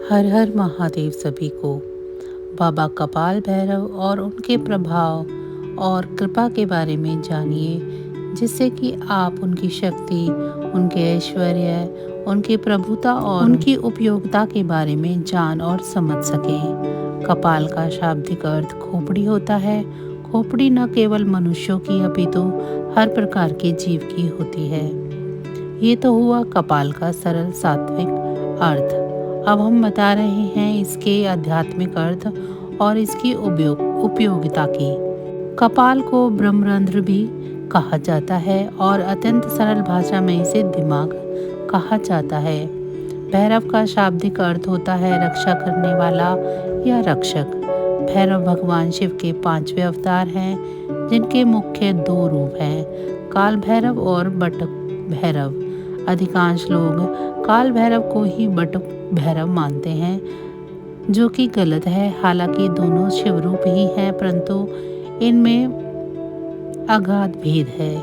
हर हर महादेव सभी को। बाबा कपाल भैरव और उनके प्रभाव और कृपा के बारे में जानिए, जिससे कि आप उनकी शक्ति, उनके ऐश्वर्य, उनकी प्रभुता और उनकी उपयोगिता के बारे में जान और समझ सकें। कपाल का शाब्दिक अर्थ खोपड़ी होता है। खोपड़ी न केवल मनुष्यों की अपितु हर प्रकार के जीव की होती है। ये तो हुआ कपाल का सरल सात्विक अर्थ। अब हम बता रहे हैं इसके आध्यात्मिक अर्थ और इसकी उपयोगिता की। कपाल को ब्रह्मरंध्र भी कहा जाता है और अत्यंत सरल भाषा में इसे दिमाग कहा जाता है। भैरव का शाब्दिक अर्थ होता है रक्षा करने वाला या रक्षक। भैरव भगवान शिव के 5वें अवतार हैं, जिनके मुख्य 2 रूप हैं, काल भैरव और बटुक भैरव। अधिकांश लोग काल भैरव को ही बटुक भैरव मानते हैं, जो कि गलत है। हालांकि दोनों शिव रूप ही हैं, परंतु इनमें अगाध भेद है।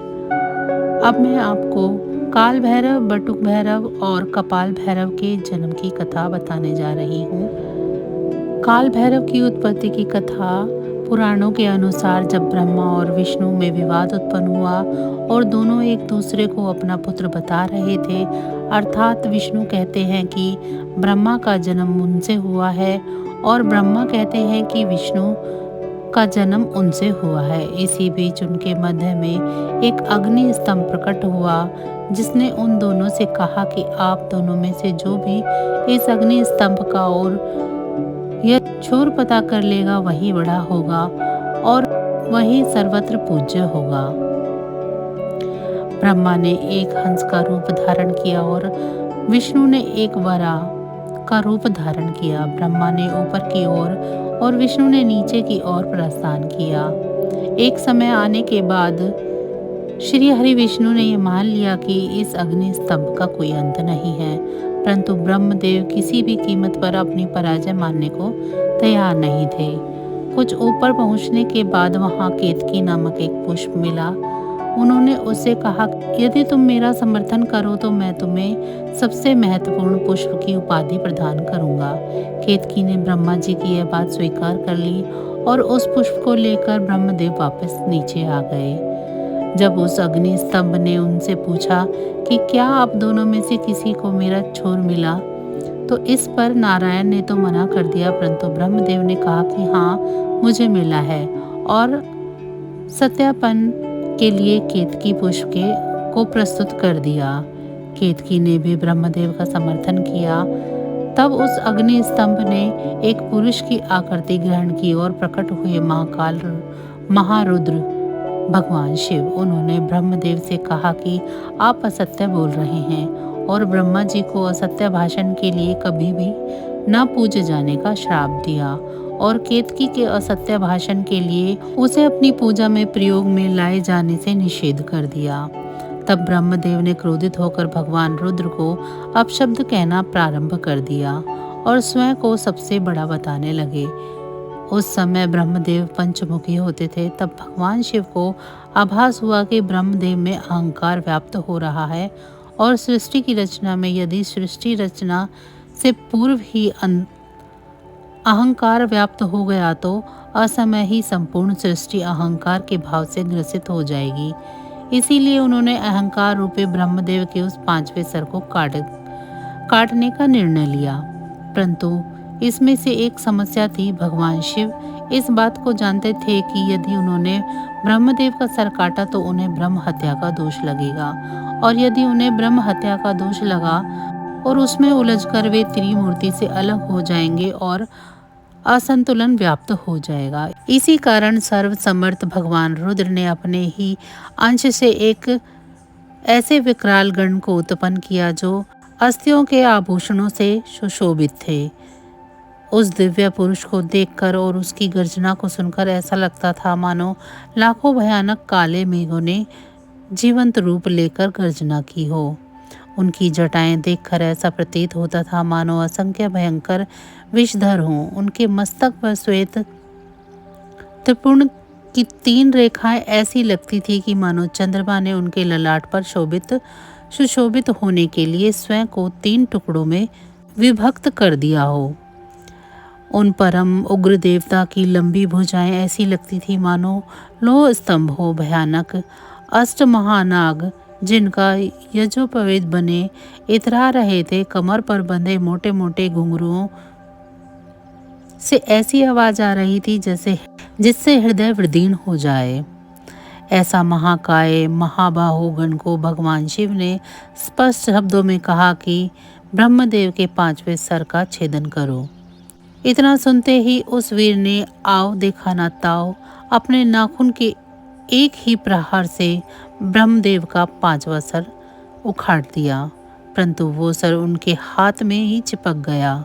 अब मैं आपको काल भैरव, बटुक भैरव और कपाल भैरव के जन्म की कथा बताने जा रही हूँ। काल भैरव की उत्पत्ति की कथा पुराणों के अनुसार जब ब्रह्मा और विष्णु में विवाद उत्पन्न हुआ और दोनों एक दूसरे को अपना पुत्र बता रहे थे, अर्थात विष्णु कहते हैं कि ब्रह्मा का जन्म उनसे हुआ है और ब्रह्मा कहते हैं कि विष्णु का जन्म उनसे हुआ है। इसी बीच उनके मध्य में एक अग्नि स्तंभ प्रकट हुआ, जिसने उन दोनों से कहा कि आप दोनों में से जो भी इस अग्नि स्तंभ का और यह छोर पता कर लेगा, वही बड़ा होगा और वही सर्वत्र पूज्य होगा। ब्रह्मा ने एक हंस का रूप धारण किया और विष्णु ने एक वरा का रूप धारण किया। ब्रह्मा ने ऊपर की ओर और विष्णु ने नीचे की ओर प्रस्थान किया। एक समय आने के बाद श्री हरि विष्णु ने यह मान लिया कि इस अग्नि स्तंभ का कोई अंत नहीं है, परंतु ब्रह्मदेव किसी भी कीमत पर अपनी पराजय मानने को तैयार नहीं थे। कुछ ऊपर पहुंचने के बाद वहां केतकी नामक एक पुष्प मिला। उन्होंने उससे कहा, यदि तुम मेरा समर्थन करो तो मैं तुम्हें सबसे महत्वपूर्ण पुष्प की उपाधि प्रदान करूंगा। केतकी ने ब्रह्मा जी की यह बात स्वीकार कर ली और उस पुष्प को लेकर ब्रह्मदेव वापस नीचे आ गए। जब उस अग्नि स्तंभ ने उनसे पूछा कि क्या आप दोनों में से किसी को मेरा छोर मिला, तो इस पर नारायण ने तो मना कर दिया, परंतु ब्रह्मदेव ने कहा कि हाँ, मुझे मिला है और सत्यापन के लिए केतकी पुष्प को प्रस्तुत कर दिया। केतकी ने भी ब्रह्मदेव का समर्थन किया। तब उस अग्नि स्तंभ ने एक पुरुष की आकृति ग्रहण की और प्रकट हुए महाकाल महारुद्र भगवान शिव। उन्होंने ब्रह्मदेव से कहा कि आप असत्य बोल रहे हैं और ब्रह्मा जी को असत्य भाषण के लिए कभी भी न पूजे जाने का श्राप दिया और केतकी के असत्य भाषण के लिए उसे अपनी पूजा में प्रयोग में लाए जाने से निषेध कर दिया। तब ब्रह्मदेव ने क्रोधित होकर भगवान रुद्र को अपशब्द कहना प्रारंभ कर दिया और स्वयं को सबसे बड़ा बताने लगे। उस समय ब्रह्मदेव पंचमुखी होते थे। तब भगवान शिव को आभास हुआ कि ब्रह्मदेव में अहंकार व्याप्त हो रहा है और सृष्टि की रचना में यदि सृष्टि रचना से पूर्व ही अहंकार व्याप्त हो गया तो असमय ही संपूर्ण सृष्टि अहंकार के भाव से ग्रसित हो जाएगी। इसीलिए उन्होंने अहंकार रूपी ब्रह्मदेव के उस 5वें सर को काटने का निर्णय लिया। परंतु इसमें से एक समस्या थी। भगवान शिव इस बात को जानते थे कि यदि उन्होंने ब्रह्मदेव का सर काटा तो उन्हें ब्रह्म हत्या का दोष लगेगा, और यदि उन्हें ब्रह्म हत्या का दोष लगा और उसमें उलझकर वे त्रिमूर्ति से अलग हो जाएंगे और असंतुलन व्याप्त हो जाएगा। इसी कारण सर्वसमर्थ भगवान रुद्र ने अपने ही अंश से एक ऐसे विकराल गण को उत्पन्न किया जो अस्थियों के आभूषणों से सुशोभित थे। उस दिव्य पुरुष को देखकर और उसकी गर्जना को सुनकर ऐसा लगता था मानो लाखों भयानक काले मेघों ने जीवंत रूप लेकर गर्जना की हो। उनकी जटाएं देखकर ऐसा प्रतीत होता था मानो असंख्य भयंकर विषधर हों। उनके मस्तक पर श्वेत त्रिपुण की 3 रेखाएं ऐसी लगती थी कि मानो चंद्रमा ने उनके ललाट पर सुशोभित होने के लिए स्वयं को 3 टुकड़ों में विभक्त कर दिया हो। उन परम उग्र देवता की लंबी भुजाएं ऐसी लगती थी मानो लौह स्तंभ हो भयानक। अष्ट महानाग जिनका यजोपवेत बने इतरा रहे थे, कमर पर बंधे मोटे मोटे घुंघरुओं से ऐसी आवाज आ रही थी जैसे जिससे हृदय विदीर्ण हो जाए। ऐसा महाकाय महाबाहु गण को भगवान शिव ने स्पष्ट शब्दों में कहा कि ब्रह्मदेव के 5वें सर का छेदन करो। इतना सुनते ही उस वीर ने आओ देखा ना ताओ अपने नाखून के एक ही प्रहार से ब्रह्मदेव का 5वां सर उखाड़ दिया, परंतु वो सर उनके हाथ में ही चिपक गया।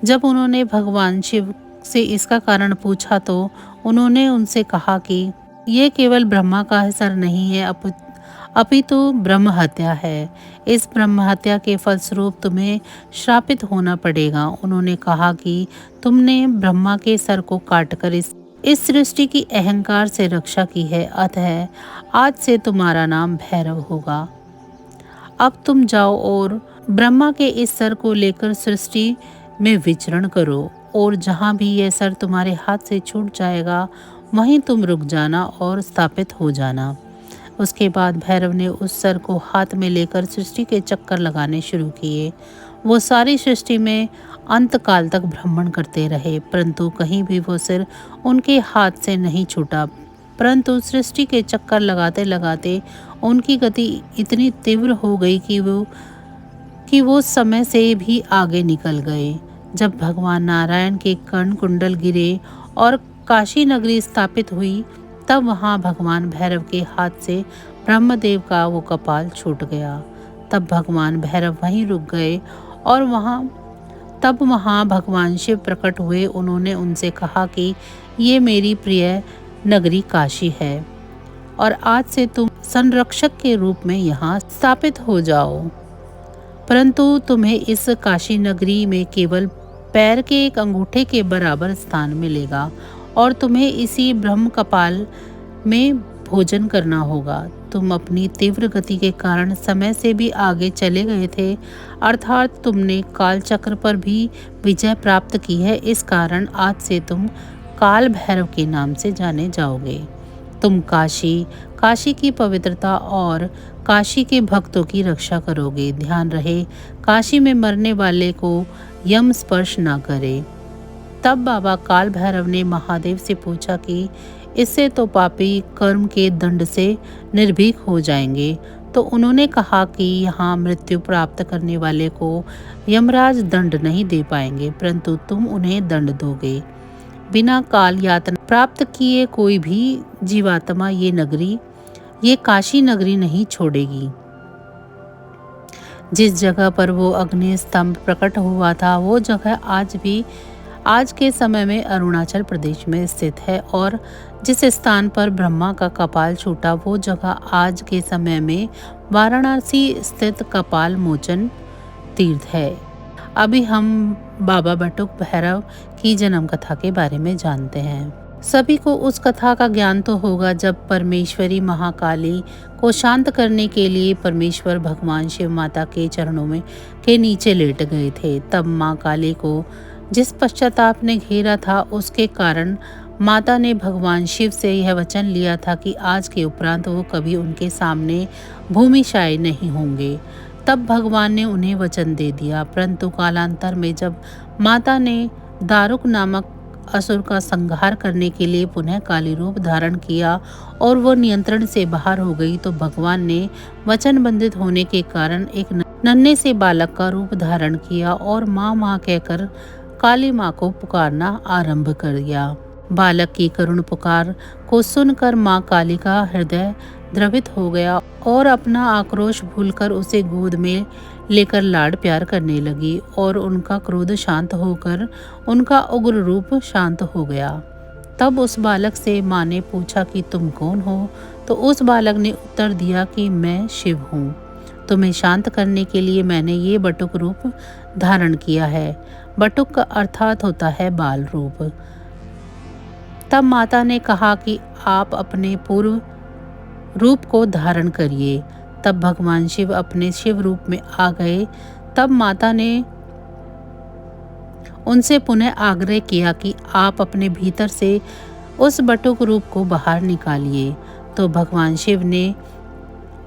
जब उन्होंने भगवान शिव से इसका कारण पूछा तो उन्होंने उनसे कहा कि ये केवल ब्रह्मा का सर नहीं है, अपितु ब्रह्म हत्या है। इस ब्रह्म हत्या के फलस्वरूप तुम्हें श्रापित होना पड़ेगा। उन्होंने कहा कि तुमने ब्रह्मा के सर को काटकर इस सृष्टि की अहंकार से रक्षा की है, अतः आज से तुम्हारा नाम भैरव होगा। अब तुम जाओ और ब्रह्मा के इस सर को लेकर सृष्टि में विचरण करो, और जहाँ भी यह सर तुम्हारे हाथ से छूट जाएगा वहीं तुम रुक जाना और स्थापित हो जाना। उसके बाद भैरव ने उस सर को हाथ में लेकर सृष्टि के चक्कर लगाने शुरू किए। वो सारी सृष्टि में अंत काल तक भ्रमण करते रहे, परंतु कहीं भी वो सिर उनके हाथ से नहीं छूटा। परंतु सृष्टि के चक्कर लगाते लगाते उनकी गति इतनी तीव्र हो गई कि वो समय से भी आगे निकल गए। जब भगवान नारायण के कर्ण कुंडल गिरे और काशी नगरी स्थापित हुई, तब वहाँ भगवान भैरव के हाथ से ब्रह्मदेव का वो कपाल छूट गया। तब भगवान भैरव वहीं रुक गए और वहाँ भगवान शिव प्रकट हुए। उन्होंने उनसे कहा कि ये मेरी प्रिय नगरी काशी है और आज से तुम संरक्षक के रूप में यहाँ स्थापित हो जाओ, परंतु तुम्हें इस काशी नगरी में केवल पैर के एक अंगूठे के बराबर स्थान मिलेगा और तुम्हें इसी ब्रह्म कपाल में भोजन करना होगा। तुम अपनी तीव्र गति के कारण समय से भी आगे चले गए थे, अर्थात तुमने काल चक्र पर भी विजय प्राप्त की है। इस कारण आज से तुम काल भैरव के नाम से जाने जाओगे। तुम काशी की पवित्रता और काशी के भक्तों की रक्षा करोगे। ध्यान रहे काशी में मरने वाले को यम स्पर्श ना करे। तब बाबा काल भैरव ने महादेव से पूछा कि इससे तो पापी कर्म के दंड से निर्भीक हो जाएंगे। तो उन्होंने कहा कि यहाँ मृत्यु प्राप्त करने वाले को यमराज दंड नहीं दे पाएंगे, परंतु तुम उन्हें दंड दोगे। बिना काल यातना प्राप्त किए कोई भी जीवात्मा ये काशी नगरी नहीं छोड़ेगी। जिस जगह पर वो अग्नि स्तंभ प्रकट हुआ था वो जगह आज के समय में अरुणाचल प्रदेश में स्थित है, और जिस स्थान पर ब्रह्मा का कपाल छूटा वो जगह आज के समय में वाराणसी स्थित कपाल मोचन तीर्थ है। अभी हम बाबा बटुक भैरव की जन्म कथा के बारे में जानते हैं। सभी को उस कथा का ज्ञान तो होगा जब परमेश्वरी महाकाली को शांत करने के लिए परमेश्वर भगवान शिव माता के चरणों के नीचे लेट गए थे। तब माँ काली को जिस पश्चाताप ने घेरा था उसके कारण माता ने भगवान शिव से यह वचन लिया था कि आज के उपरांत वो कभी उनके सामने भूमिशायी नहीं होंगे। तब भगवान ने उन्हें वचन दे दिया, परंतु कालांतर में जब माता ने दारुक नामक असुर का संहार करने के लिए पुनः काली रूप धारण किया और वो नियंत्रण से बाहर हो गई, तो भगवान ने वचन बंधित होने के कारण एक नन्हे से बालक का रूप धारण किया और माँ माँ कहकर काली माँ को पुकारना आरंभ कर दिया। बालक की करुण पुकार को सुनकर माँ काली का हृदय द्रवित हो गया और अपना आक्रोश भूलकर उसे गोद में लेकर लाड प्यार करने लगी, और उनका क्रोध शांत होकर उनका उग्र रूप शांत हो गया। तब उस बालक से माँ ने पूछा कि तुम कौन हो? तो उस बालक ने उत्तर दिया कि मैं शिव हूँ। तुम्हें शांत करने के लिए मैंने ये बटुक रूप धारण किया है। बटुक का अर्थात होता है बाल रूप। तब माता ने कहा कि आप अपने पूर्व रूप को धारण करिए। तब भगवान शिव अपने शिव रूप में आ गए। तब माता ने उनसे पुनः आग्रह किया कि आप अपने भीतर से उस बटुक रूप को बाहर निकालिए। तो भगवान शिव ने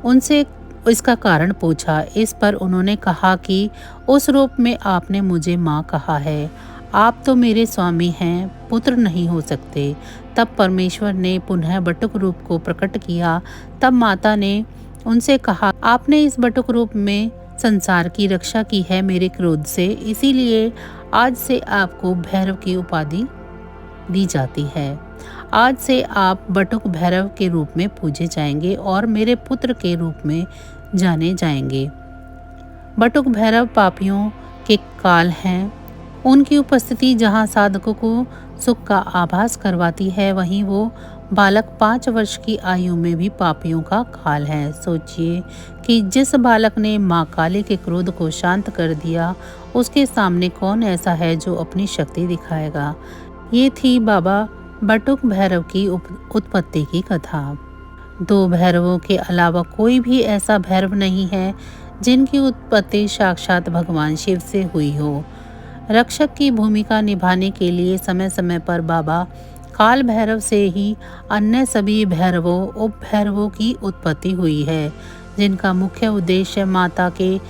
उनसे इसका कारण पूछा। इस पर उन्होंने कहा कि उस रूप में आपने मुझे माँ कहा है, आप तो मेरे स्वामी हैं, पुत्र नहीं हो सकते। तब परमेश्वर ने पुनः बटुक रूप को प्रकट किया। तब माता ने उनसे कहा, आपने इस बटुक रूप में संसार की रक्षा की है मेरे क्रोध से, इसीलिए आज से आपको भैरव की उपाधि दी जाती है। आज से आप बटुक भैरव के रूप में पूजे जाएंगे और मेरे पुत्र के रूप में जाने जाएंगे। बटुक भैरव पापियों के काल हैं। उनकी उपस्थिति जहाँ साधकों को सुख का आभास करवाती है, वहीं वो बालक 5 वर्ष की आयु में भी पापियों का काल है। सोचिए कि जिस बालक ने माँ काली के क्रोध को शांत कर दिया, उसके सामने कौन ऐसा है जो अपनी शक्ति दिखाएगा। ये थी बाबा बटुक भैरव की उत्पत्ति की कथा। 2 भैरवों के अलावा कोई भी ऐसा भैरव नहीं है जिनकी उत्पत्ति साक्षात भगवान शिव से हुई हो। रक्षक की भूमिका निभाने के लिए समय समय पर बाबा काल भैरव से ही अन्य सभी भैरवों उप भैरवों की उत्पत्ति हुई है, जिनका मुख्य उद्देश्य माता के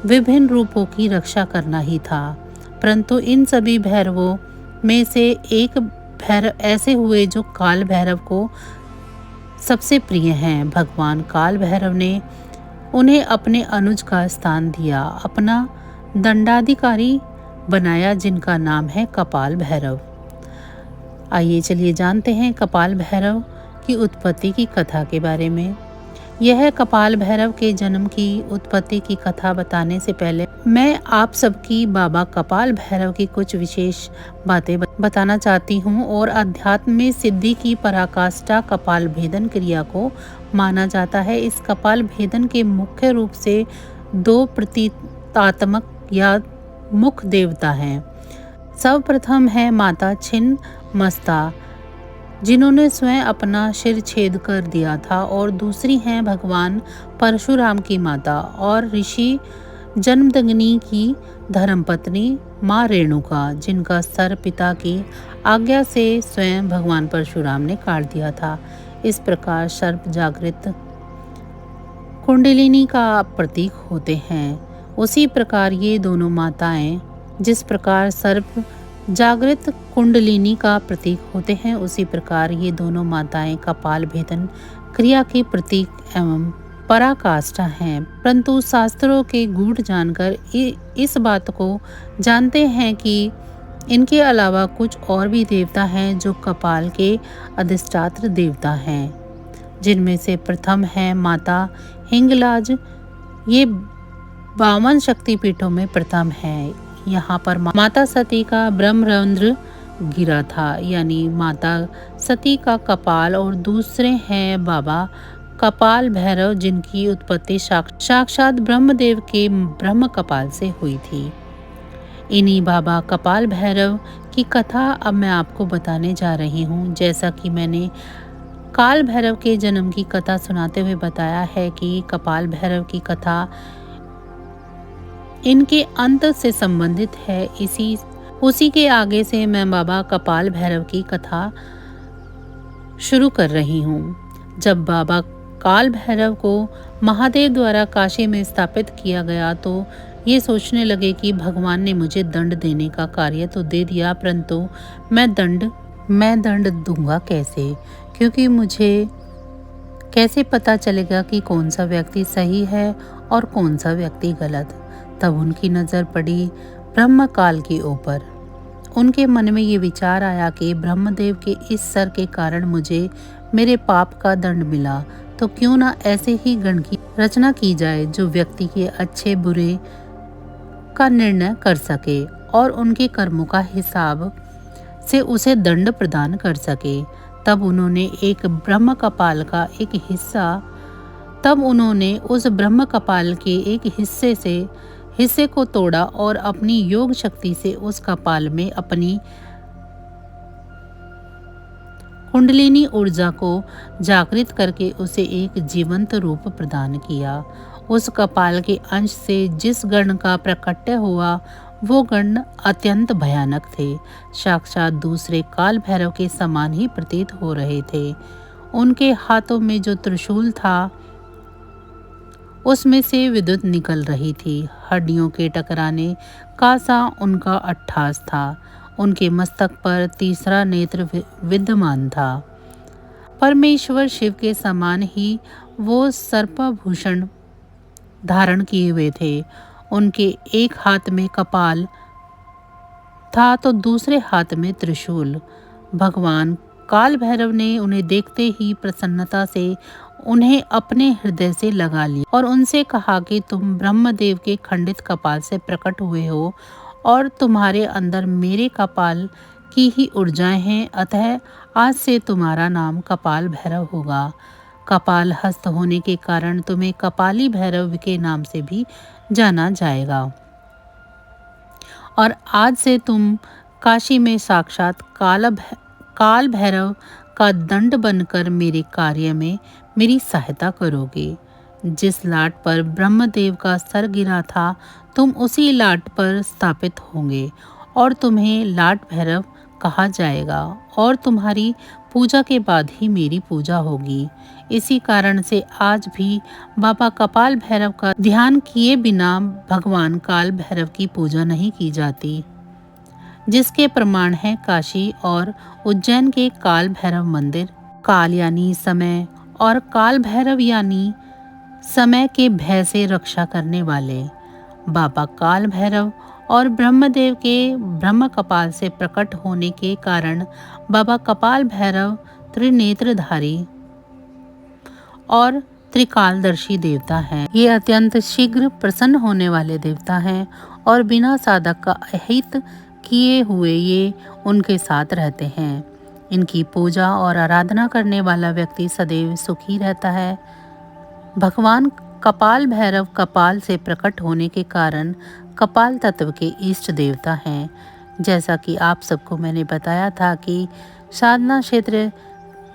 विभिन्न रूपों की रक्षा करना ही था। परंतु इन सभी भैरवों में से एक भैरव ऐसे हुए जो काल भैरव को सबसे प्रिय हैं। भगवान काल भैरव ने उन्हें अपने अनुज का स्थान दिया, अपना दंडाधिकारी बनाया, जिनका नाम है कपाल भैरव। आइए चलिए जानते हैं कपाल भैरव की उत्पत्ति की कथा के बारे में। यह कपाल भैरव के जन्म की उत्पत्ति की कथा बताने से पहले मैं आप सबकी बाबा कपाल भैरव की कुछ विशेष बातें बताना चाहती हूँ। और अध्यात्म में सिद्धि की पराकाष्ठा कपाल भेदन क्रिया को माना जाता है। इस कपाल भेदन के मुख्य रूप से 2 प्रतीकात्मक या मुख्य देवता हैं। सर्वप्रथम है माता छिन्न मस्ता, जिन्होंने स्वयं अपना सिर छेद कर दिया था, और दूसरी हैं भगवान परशुराम की माता और ऋषि जमदग्नि की धर्मपत्नी माँ रेणुका, जिनका सर पिता की आज्ञा से स्वयं भगवान परशुराम ने काट दिया था। इस प्रकार सर्प जागृत कुंडलिनी का प्रतीक होते हैं। उसी प्रकार ये दोनों माताएं, जिस प्रकार सर्प जागृत कुंडलिनी का प्रतीक होते हैं, उसी प्रकार ये दोनों माताएं कपाल भेदन क्रिया की प्रतीक एवं पराकाष्ठा हैं। परंतु शास्त्रों के गूढ़ जानकर इस बात को जानते हैं कि इनके अलावा कुछ और भी देवता हैं जो कपाल के अधिष्ठात्र देवता हैं, जिनमें से प्रथम है माता हिंगलाज। ये 52 शक्तिपीठों में प्रथम है। यहाँ पर माता सती का ब्रह्मरंध्र गिरा था, यानी माता सती का कपाल, और दूसरे हैं बाबा कपाल भैरव, जिनकी उत्पत्ति साक्षात ब्रह्मदेव के ब्रह्म कपाल से हुई थी। इन्हीं बाबा कपाल भैरव की कथा अब मैं आपको बताने जा रही हूँ। जैसा कि मैंने काल भैरव के जन्म की कथा सुनाते हुए बताया है कि कपाल भैरव की कथा इनके अंत से संबंधित है। उसी के आगे से मैं बाबा कपाल भैरव की कथा शुरू कर रही हूँ। जब बाबा काल भैरव को महादेव द्वारा काशी में स्थापित किया गया, तो ये सोचने लगे कि भगवान ने मुझे दंड देने का कार्य तो दे दिया, परंतु मैं दंड दूंगा कैसे, क्योंकि मुझे कैसे पता चलेगा कि कौन सा व्यक्ति सही है और कौन सा व्यक्ति गलत। तब उनकी नज़र पड़ी ब्रह्म काल के ऊपर। उनके मन में ये विचार आया कि ब्रह्मदेव के इस सर के कारण मुझे मेरे पाप का दंड मिला, तो क्यों ना ऐसे ही गण की रचना की जाए जो व्यक्ति के अच्छे बुरे का निर्णय कर सके और उनके कर्मों का हिसाब से उसे दंड प्रदान कर सके। तब उन्होंने उस ब्रह्म कपाल के एक हिस्से को तोड़ा और अपनी योग शक्ति से उस कपाल में अपनी कुंडलिनी ऊर्जा को जागृत करके उसे एक जीवंत रूप प्रदान किया। उस कपाल के अंश से जिस गण का प्राकट्य हुआ, वो गण अत्यंत भयानक थे, साक्षात दूसरे काल भैरव के समान ही प्रतीत हो रहे थे। उनके हाथों में जो त्रिशूल था उसमें से विद्युत निकल रही थी। हड्डियों के टकराने का सा उनका अट्ठास था। उनके मस्तक पर तीसरा नेत्र विद्यमान था। परमेश्वर शिव के समान ही वो सर्पभूषण धारण किए हुए थे। उनके एक हाथ में कपाल था तो दूसरे हाथ में त्रिशूल। भगवान काल भैरव ने उन्हें देखते ही प्रसन्नता से उन्हें अपने हृदय से लगा लिया और उनसे कहा कि तुम ब्रह्मदेव के खंडित कपाल से प्रकट हुए हो और तुम्हारे अंदर मेरे कपाल की ही ऊर्जाएं हैं, अतः आज से तुम्हारा नाम कपाल भैरव होगा। कपाल हस्त होने के कारण तुम्हें कपाली भैरव के नाम से भी जाना जाएगा और आज से तुम काशी में साक्षात काल भैरव का दंड बनकर मेरे कार्य में मेरी सहायता करोगे। जिस लाट पर ब्रह्मदेव का सर गिरा था तुम उसी लाट पर स्थापित होंगे और तुम्हें लाट भैरव कहा जाएगा और तुम्हारी पूजा के बाद ही मेरी पूजा होगी। इसी कारण से आज भी बाबा कपाल भैरव का ध्यान किए बिना भगवान काल भैरव की पूजा नहीं की जाती, जिसके प्रमाण है काशी और उज्जैन के काल भैरव मंदिर। काल यानी समय और काल भैरव यानी समय के भय से रक्षा करने वाले। बाबा काल भैरव और ब्रह्मदेव के ब्रह्म कपाल से प्रकट होने के कारण बाबा कपाल भैरव त्रिनेत्रधारी और त्रिकालदर्शी देवता हैं। ये अत्यंत शीघ्र प्रसन्न होने वाले देवता हैं और बिना साधक का अहित किए हुए ये उनके साथ रहते हैं। इनकी पूजा और आराधना करने वाला व्यक्ति सदैव सुखी रहता है। भगवान कपाल भैरव कपाल से प्रकट होने के कारण कपाल तत्व के इष्ट देवता हैं। जैसा कि आप सबको मैंने बताया था कि साधना क्षेत्र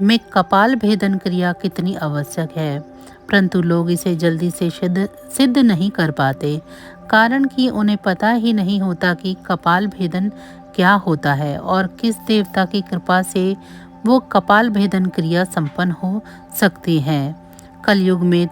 में कपाल भेदन क्रिया कितनी आवश्यक है, परंतु लोग इसे जल्दी से सिद्ध नहीं कर पाते, कारण कि उन्हें पता ही नहीं होता कि कपाल भेदन क्या होता है और किस देवता की कृपा से वो कपाल भेदन क्रिया संपन्न हो सकती है। कलयुग में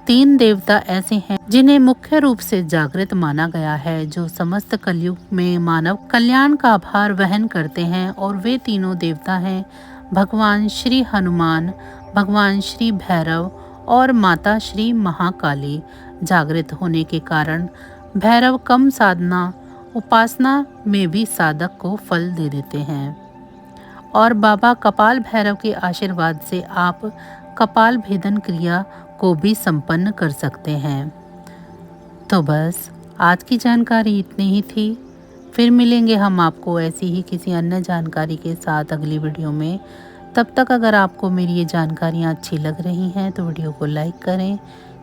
3 देवता ऐसे हैं जिन्हें मुख्य रूप से जागृत माना गया है, जो समस्त कलयुग में मानव कल्याण का भार वहन करते हैं, और वे तीनों देवता हैं भगवान श्री हनुमान, भगवान श्री भैरव और माता श्री महाकाली। जागृत होने के कारण भैरव कम साधना उपासना में भी साधक को फल दे देते हैं और बाबा कपाल भैरव के आशीर्वाद से आप कपाल भेदन क्रिया को भी संपन्न कर सकते हैं। तो बस आज की जानकारी इतनी ही थी। फिर मिलेंगे हम आपको ऐसी ही किसी अन्य जानकारी के साथ अगली वीडियो में। तब तक अगर आपको मेरी ये जानकारियाँ अच्छी लग रही हैं तो वीडियो को लाइक करें,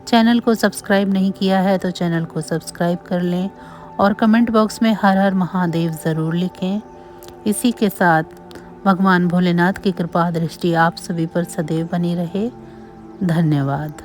चैनल को सब्सक्राइब नहीं किया है तो चैनल को सब्सक्राइब कर लें और कमेंट बॉक्स में हर हर महादेव ज़रूर लिखें। इसी के साथ भगवान भोलेनाथ की कृपा दृष्टि आप सभी पर सदैव बनी रहे। धन्यवाद।